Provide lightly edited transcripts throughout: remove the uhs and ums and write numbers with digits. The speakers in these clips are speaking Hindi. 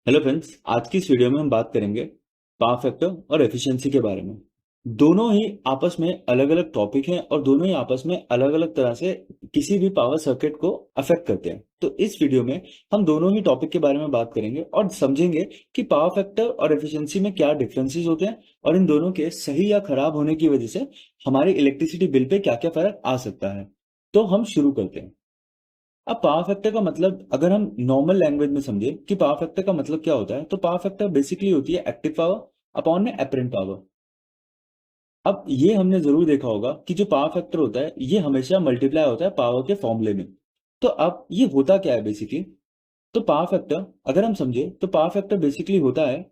हेलो फ्रेंड्स, आज की इस वीडियो में हम बात करेंगे पावर फैक्टर और एफिशिएंसी के बारे में। दोनों ही आपस में अलग अलग टॉपिक हैं और दोनों ही आपस में अलग अलग तरह से किसी भी पावर सर्किट को अफेक्ट करते हैं। तो इस वीडियो में हम दोनों ही टॉपिक के बारे में बात करेंगे और समझेंगे कि पावर फैक्टर और एफिशिएंसी में क्या डिफरेंसेस होते हैं और इन दोनों के सही या खराब होने की वजह से हमारे इलेक्ट्रिसिटी बिल पे क्या क्या फर्क आ सकता है। तो हम शुरू करते हैं। अब पावर फैक्टर का मतलब अगर हम नॉर्मल लैंग्वेज में समझे कि पावर फैक्टर का मतलब क्या होता है, तो पावर फैक्टर बेसिकली होती है एक्टिव पावर अपॉन में एपरेंट पावर। अब ये हमने जरूर देखा होगा कि जो पावर फैक्टर होता है ये हमेशा मल्टीप्लाई होता है पावर के फॉर्मूले में। तो अब ये होता क्या है बेसिकली, तो पावर फैक्टर अगर हम समझे तो पावर फैक्टर बेसिकली होता है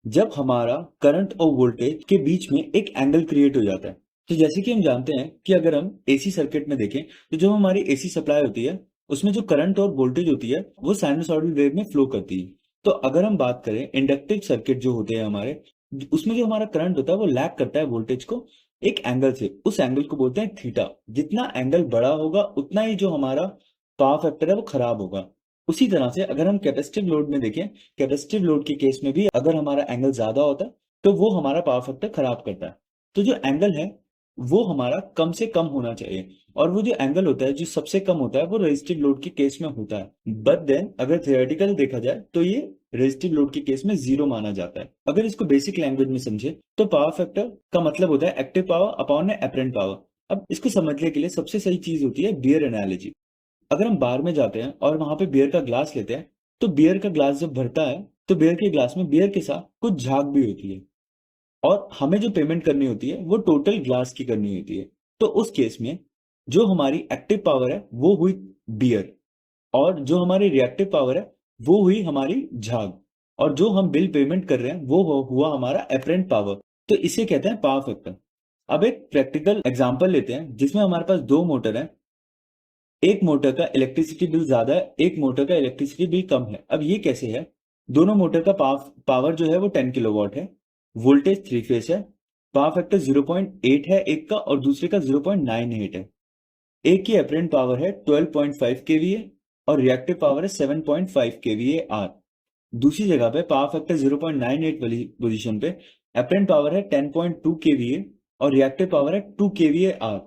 जब हमारा करंट और वोल्टेज के बीच में एक एंगल क्रिएट हो जाता है। तो जैसे कि हम जानते हैं कि अगर हम एसी सर्किट में देखें तो जो हमारी एसी सप्लाई होती है उसमें जो करंट और वोल्टेज होती है वो साइनसॉइडल वेव में फ्लो करती है। तो अगर हम बात करें इंडक्टिव सर्किट जो होते हैं हमारे, उसमें जो हमारा करंट होता है वो लैग करता है वोल्टेज को एक एंगल से। उस एंगल को बोलते हैं थीटा। जितना एंगल बड़ा होगा उतना ही जो हमारा पावर फैक्टर है वो खराब होगा। उसी तरह से अगर हम कैपेसिटिव लोड में देखें, कैपेसिटिव लोड के केस में भी अगर हमारा एंगल ज्यादा होता है तो वो हमारा पावर फैक्टर खराब करता है। तो जो एंगल है वो हमारा कम से कम होना चाहिए, और वो जो एंगल होता है जो सबसे कम होता है वो रेजिस्टिव लोड के केस में होता है। बट देन अगर थियोरेटिकल देखा जाए तो ये रेजिस्टिव लोड के केस में जीरो माना जाता है। अगर इसको बेसिक लैंग्वेज में समझे तो पावर फैक्टर का मतलब होता है active power upon apparent power. अब इसको समझने के लिए सबसे सही चीज होती है बियर एनालॉजी। अगर हम बार में जाते हैं और वहां पे बियर का ग्लास लेते हैं, तो बियर का ग्लास जब भरता है तो बियर के ग्लास में बियर के साथ कुछ झाग भी होती है, और हमें जो पेमेंट करनी होती है वो टोटल ग्लास की करनी होती है। तो उस केस में जो हमारी एक्टिव पावर है वो हुई बियर, और जो हमारी रिएक्टिव पावर है वो हुई हमारी झाग, और जो हम बिल पेमेंट कर रहे हैं वो हुआ हमारा एपरेंट पावर। तो इसे कहते हैं पावर फैक्टर। अब एक प्रैक्टिकल एग्जांपल लेते हैं जिसमें हमारे पास दो मोटर है। एक मोटर का इलेक्ट्रिसिटी बिल ज्यादा है, एक मोटर का इलेक्ट्रिसिटी बिल कम है। अब ये कैसे है? दोनों मोटर का पावर जो है वो 10 किलोवाट है, वोल्टेज थ्री फेस है, पावर फैक्टर 0.8 है एक का और दूसरे का 0.98 है। एक की अपरेंट पावर है 12.5 केवीए और रिएक्टिव पावर है 7.5 केवीए आर। दूसरी जगह पे पावर फैक्टर 0.98 वाली पोजीशन पे अपरेंट पावर है 10.2 केवीए और रिएक्टिव पावर है 2 केवीए आर।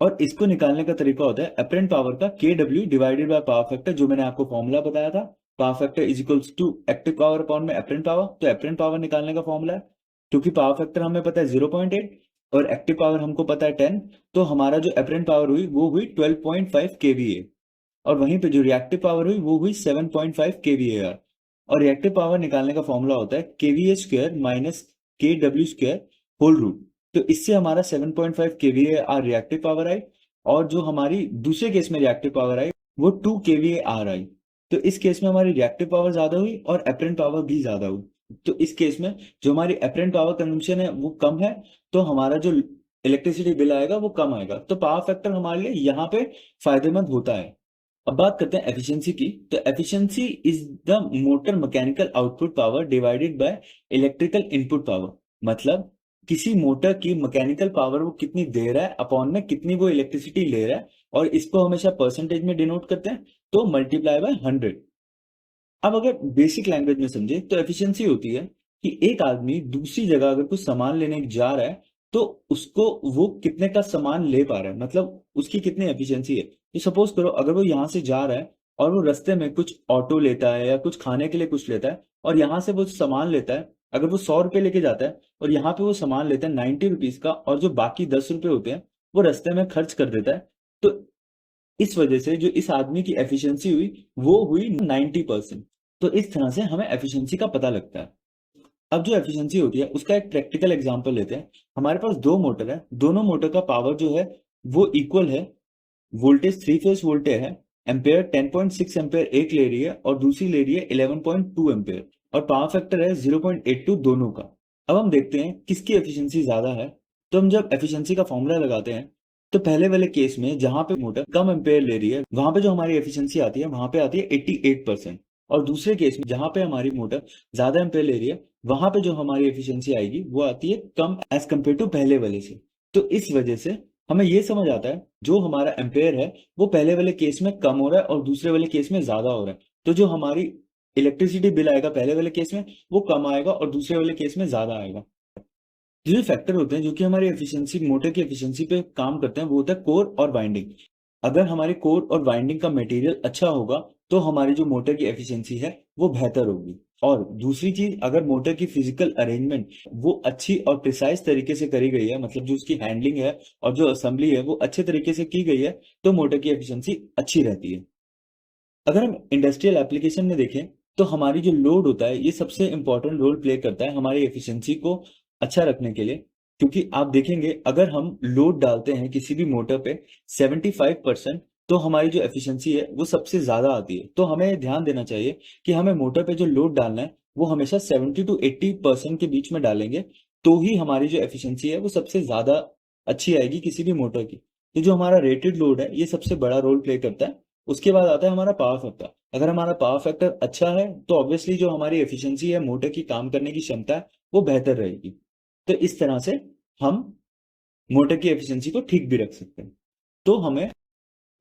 और इसको निकालने का तरीका होता है अपरेंट पावर का K W divided by power factor, जो मैंने आपको फॉर्मूला बताया था। Power factor is equals to active power upon में अपरेंट पावर। तो अपरेंट पावर निकालने का फॉर्मूला है, क्योंकि पावर फैक्टर हमें पता है 0.8 और एक्टिव पावर हमको पता है 10, तो हमारा जो अपरेंट पावर हुई वो हुई 12.5 केवीए, और वहीं पे जो रिएक्टिव पावर हुई वो हुई 7.5 केवीए आर। और रिएक्टिव पावर निकालने का फॉर्मूला होता है केवीए स्क्वायर माइनस के डब्ल्यू स्क्वायर होल रूट। तो इससे हमारा 7.5 केवीए आर रिएक्टिव पावर आई, और जो हमारी दूसरे केस में रिएक्टिव पावर आई वो 2 केवीए आर आई। तो इस केस में हमारी रिएक्टिव पावर ज्यादा हुई और एपरेंट पावर भी ज्यादा हुई। तो इस केस में जो हमारी एपरेंट पावर कंजम्पशन है वो कम है, तो हमारा जो इलेक्ट्रिसिटी बिल आएगा वो कम आएगा। तो पावर फैक्टर हमारे लिए यहाँ पे फायदेमंद होता है। अब बात करते हैं एफिशिएंसी की। तो efficiency is the motor mechanical output power divided by electrical input power. मतलब किसी मोटर की मैकेनिकल पावर वो कितनी दे रहा है अपॉन में कितनी वो इलेक्ट्रिसिटी ले रहा है, और इसको हमेशा परसेंटेज में डिनोट करते हैं, तो मल्टीप्लाई बाय 100। अब अगर बेसिक लैंग्वेज में समझे तो एफिशिएंसी होती है कि एक आदमी दूसरी जगह अगर कुछ सामान लेने जा रहा है तो उसको वो कितने का सामान ले पा रहा है, मतलब उसकी कितनी एफिशिएंसी है। तो सपोज करो अगर वो यहाँ से जा रहा है और वो रास्ते में कुछ ऑटो लेता है या कुछ खाने के लिए कुछ लेता है, और यहाँ से वो सामान लेता है, अगर वो 100 रुपये लेके जाता है और यहाँ पे वो सामान लेता है 90 रुपीज का, और जो बाकी 10 रुपये होते हैं वो रास्ते में खर्च कर देता है। तो इस वजह से जो इस आदमी की एफिशिएंसी हुई वो हुई 90%। तो इस तरह से हमें एफिशिएंसी का पता लगता है। अब जो एफिशिएंसी होती है उसका एक प्रैक्टिकल एग्जांपल लेते हैं। हमारे पास दो मोटर है, दोनों मोटर का पावर जो है वो इक्वल है। वोल्टेज थ्री फेज वोल्टेज है, एम्पेयर 10.6 एम्पेयर एक ले रही है और दूसरी ले रही है 11.2 एम्पेयर, और पावर फैक्टर है 0.82 दोनों का। अब हम देखते हैं किसकी एफिशिएंसी ज्यादा है। तो हम जब एफिशिएंसी का फॉर्मूला लगाते हैं तो पहले वाले केस में जहां पे मोटर कम एम्पेयर ले रही है वहां पे जो हमारी एफिशिएंसी आती है वहां पे आती है 88%, और दूसरे केस में जहां पे हमारी मोटर ज्यादा एम्पेयर ले रही है वहां पे जो हमारी एफिशिएंसी आएगी वो आती है कम एज कम्पेयर टू पहले वाले से। तो इस वजह से हमें ये समझ आता है जो हमारा एम्पेयर है वो पहले वाले केस में कम हो रहा है और दूसरे वाले केस में ज्यादा हो रहा है। तो जो हमारी इलेक्ट्रिसिटी बिल आएगा पहले वाले केस में वो कम आएगा और दूसरे वाले केस में ज्यादा आएगा। जो फैक्टर होते हैं जो कि हमारी एफिशिएंसी, मोटर की एफिशिएंसी पे काम करते हैं, वो होता है कोर और वाइंडिंग। अगर हमारे कोर और वाइंडिंग का मटेरियल अच्छा होगा तो हमारी जो मोटर की एफिशिएंसी है वो बेहतर होगी। और दूसरी चीज, अगर मोटर की फिजिकल अरेंजमेंट वो अच्छी और प्रिसाइज तरीके से करी गई है, मतलब जो उसकी हैंडलिंग है और जो असेंबली है वो अच्छे तरीके से की गई है, तो मोटर की एफिशिएंसी अच्छी रहती है। अगर हम इंडस्ट्रियल एप्लीकेशन में देखें तो हमारी जो लोड होता है ये सबसे इंपॉर्टेंट रोल प्ले करता है हमारी एफिशिएंसी को अच्छा रखने के लिए। क्योंकि आप देखेंगे अगर हम लोड डालते हैं किसी भी मोटर पे 75%, तो हमारी जो एफिशिएंसी है वो सबसे ज्यादा आती है। तो हमें ध्यान देना चाहिए कि हमें मोटर पे जो लोड डालना है वो हमेशा 70 to 80% के बीच में डालेंगे, तो ही हमारी जो एफिशिएंसी है वो सबसे ज्यादा अच्छी आएगी किसी भी मोटर की। तो जो हमारा रेटेड लोड है ये सबसे बड़ा रोल प्ले करता है। उसके बाद आता है हमारा पावर फैक्टर। अगर हमारा पावर फैक्टर अच्छा है तो ऑब्वियसली जो हमारी एफिशिएंसी है, मोटर की काम करने की क्षमता है, वो बेहतर रहेगी। तो इस तरह से हम मोटर की एफिशिएंसी को ठीक भी रख सकते हैं। तो हमें,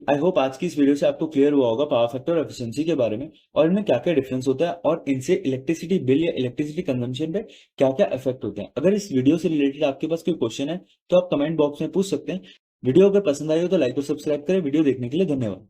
आई होप आज की इस वीडियो से आपको क्लियर हुआ होगा पावर फैक्टर और एफिशिएंसी के बारे में, और इनमें क्या क्या डिफरेंस होता है और इनसे इलेक्ट्रिसिटी बिल या इलेक्ट्रिसिटी कंजम्पशन पे क्या क्या इफेक्ट होते हैं। अगर इस वीडियो से रिलेटेड आपके पास कोई क्वेश्चन है तो आप कमेंट बॉक्स में पूछ सकते हैं। वीडियो अगर पसंद आई हो तो लाइक और सब्सक्राइब करें। वीडियो देखने के लिए धन्यवाद।